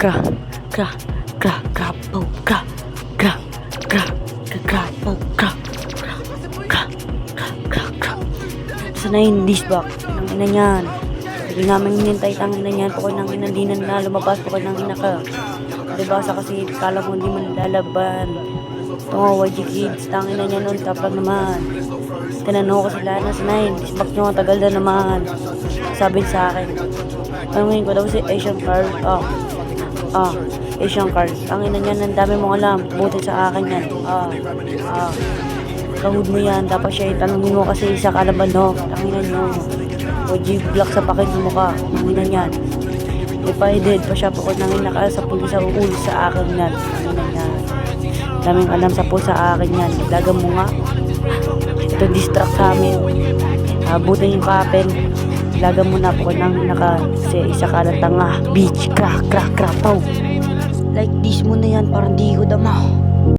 Kra, kra, kra, kra, po, kra, kra, kra, kra, po, kra, kra, kra, kra, kra. Sana yung disbak, ang ina niyan. Hindi namin hinintay tang ina niyan, po ng ina, di na lumabas, po ng ina ka. Diba sa kasi kala mo hindi man lalaban. Oo, YG Kids, tang ina niya nun, top lang naman. Tinanong ko sila na sa 9, disbak nyo, tagal na naman. Sabi sa akin, tanungin ko daw si Asian Card, Asian Card. Ang ina niyan, ang dami mong alam, buti sa akin yan. Kahud mo yan, dapat siya itanungin mo kasi isa kalaban no. Ang ina nyo, OG Black sa pakit mo ka, ang ina niyan. Divided pa siya po nang inakal sa pulis sa ulo sa akin yan. Ang ina niyan. Daming alam sa pulis sa akin yan. Lagam mo nga. Ito distract sa amin. Abutin yung kapel. Lagam mo na po nang isa kalatanga. Bitch, crack, crack, crack, pow. Like this mo na yan, parang di ko dama.